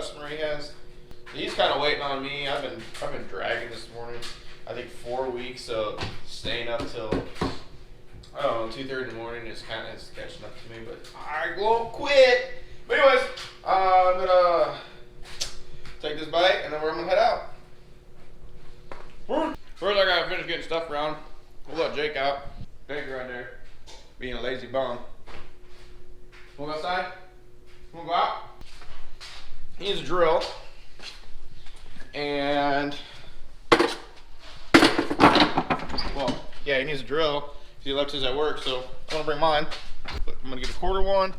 customer he has. He's kind of waiting on me. I've been dragging this morning. I think 4 weeks of staying up till, I don't know, 2:30 in the morning is kind of catching up to me, but I won't quit. But anyways, I'm gonna take this bite and then we're gonna head out. First, I gotta finish getting stuff around. We'll let Jake out. Jake right there, being a lazy bum. Wanna go outside? Wanna go out? He needs a drill. And, well, yeah, he needs a drill. He left his at work, so I'm gonna bring mine. But I'm gonna get a quarter one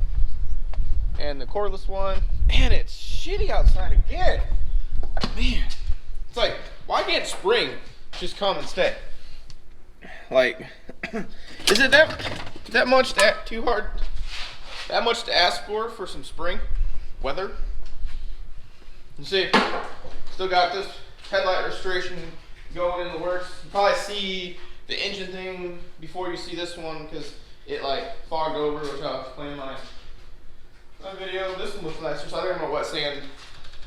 and the cordless one. Man, it's shitty outside again. Man, it's like, why can't spring just come and stay? Like, is it that much too hard? That much to ask for some spring weather? You see, still got this headlight restoration going in the works. You probably see the engine thing before you see this one because it like fogged over, which I'll explain in my video. This one looks nicer, so I think I'm gonna wet sand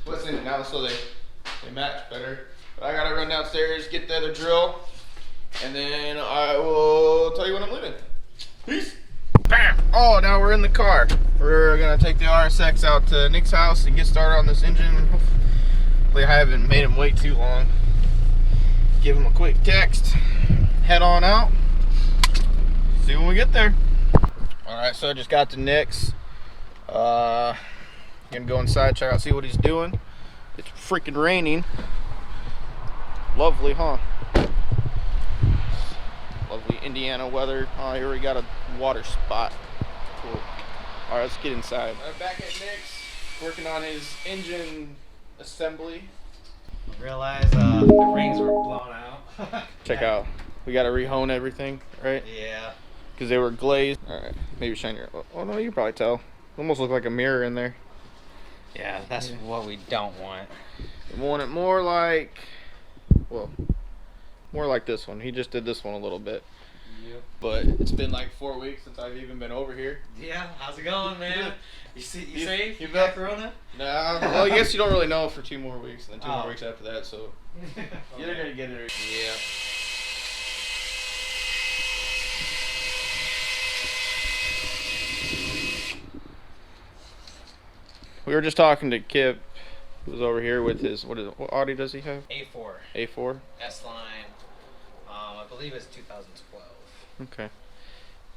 it now so they match better. But I gotta run downstairs, get the other drill, and then I will tell you when I'm leaving. Peace. Bam! Oh, now we're in the car. We're gonna take the RSX out to Nick's house and get started on this engine. Hopefully I haven't made him wait too long. Give him a quick text, head on out, see when we get there. Alright, so I just got to Nick's. Gonna go inside, check out, see what he's doing. It's freaking raining. Lovely, huh? Lovely Indiana weather. Oh, here we got a water spot. Cool. Alright, let's get inside. I'm back at Nick's, working on his engine assembly. Realize the rings were blown out. Check out. We gotta rehone everything, right? Yeah. Because they were glazed. Alright, maybe shine your... Oh no, you can probably tell. Almost look like a mirror in there. Yeah, that's what we don't want. We want it more like... Well, more like this one. He just did this one a little bit. Yep. But it's been like 4 weeks since I've even been over here. Yeah, how's it going, man? You safe? You got got Corona? Nah, well, I guess you don't really know for 2 more weeks, and then 2 more weeks after that, so you're Okay. gonna get it. Yeah. We were just talking to Kip, who was over here with his, what Audi does he have? A4. A4? S-Line. I believe it's 2012. Okay.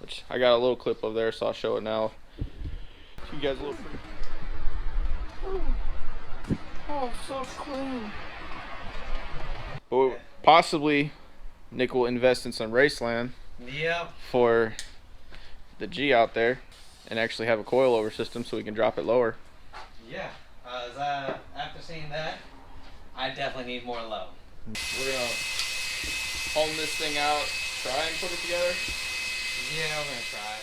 Which, I got a little clip of there, so I'll show it now. You guys look pretty... Oh, so clean. But possibly, Nick will invest in some race land. Yep. For the G out there, and actually have a coilover system so we can drop it lower. Yeah. After seeing that, I definitely need more low. We're gonna hone this thing out, try and put it together. Yeah, we're gonna try.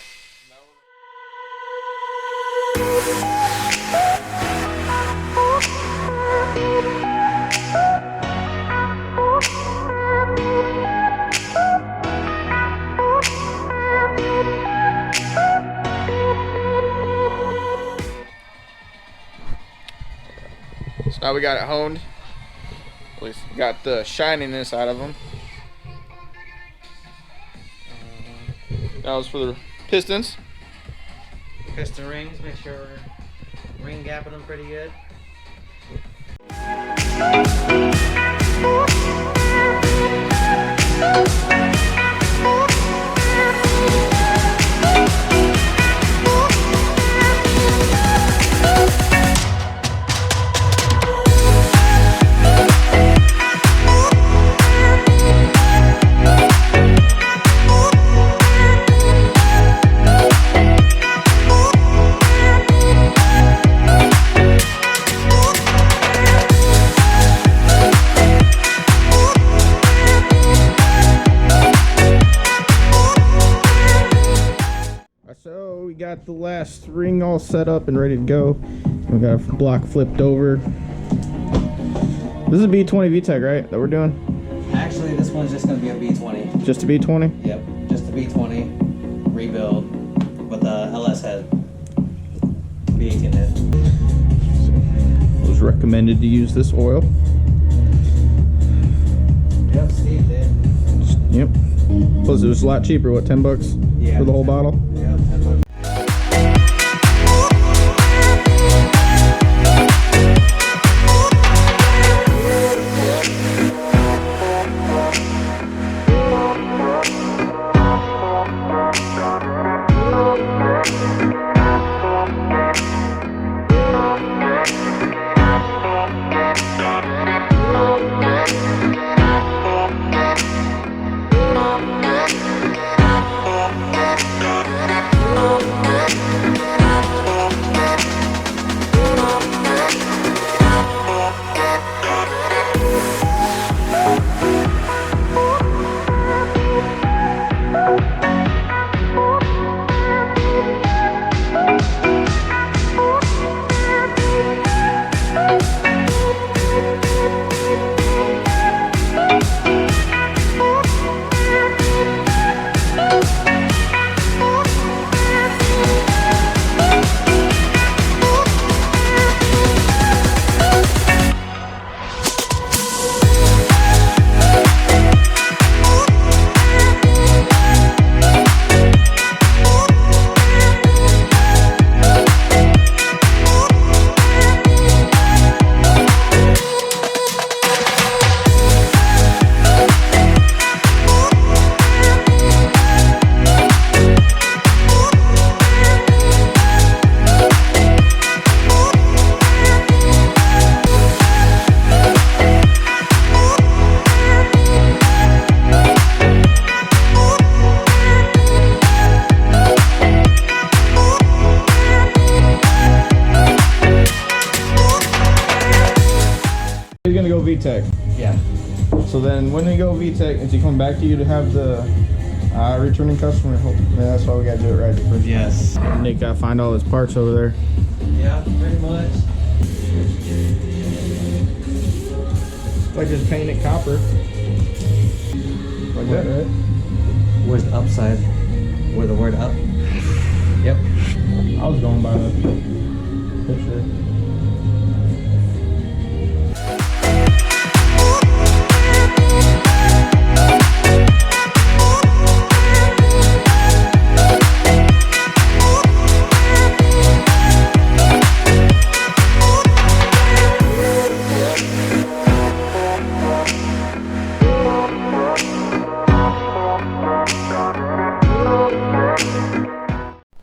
So now we got it honed. At least got the shininess out of them. That was for the pistons. Piston rings, make sure we're ring gapping them pretty good. So we got the last ring all set up and ready to go. We got a block flipped over. This is a B20 VTEC, right? That we're doing? Actually, this one's just going to be a B20. Just a B20? Yep, just a B20 rebuild with a LS head. B18 head. Those recommended to use this oil. Yep, Steve did. Yep. Plus it was a lot cheaper, what, 10 bucks Yeah, for the whole bottle? Yeah, 10 bucks. He's gonna go VTEC. Yeah. So then when we go VTEC, is he coming back to you to have the returning customer? Yeah, that's why we gotta do it right the first time. Yes. Nick gotta find all his parts over there. Yeah, pretty much. Like just paint it copper. Like that, right? Where's the upside? Where the word up? Yep. I was going by the picture.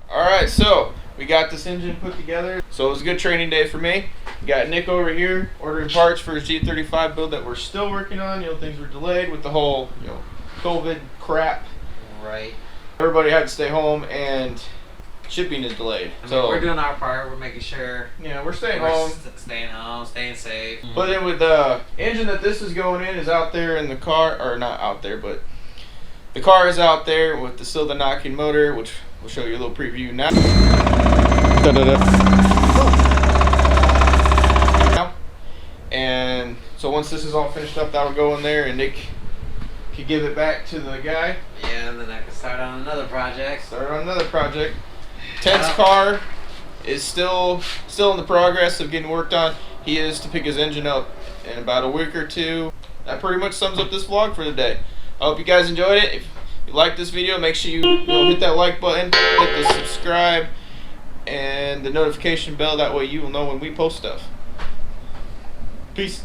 Alright, so we got this engine put together. So it was a good training day for me. We got Nick over here ordering parts for his G35 build that we're still working on. Things were delayed with the whole, COVID crap. Right. Everybody had to stay home and shipping is delayed. I mean, So we're doing our part. We're making sure yeah, we're staying we're home. staying home, staying safe. But then with the engine that this is going in is out there in the car, or not out there, but the car is out there with the still the knocking motor, which we'll show you a little preview now. And so once this is all finished up, that will go in there, and Nick can give it back to the guy. Yeah, and then I can start on another project. Ted's car is still in the progress of getting worked on. He is to pick his engine up in about a week or two. That pretty much sums up this vlog for today. I hope you guys enjoyed it. If you like this video, make sure you hit that like button, hit the subscribe, and the notification bell. That way you will know when we post stuff. Peace.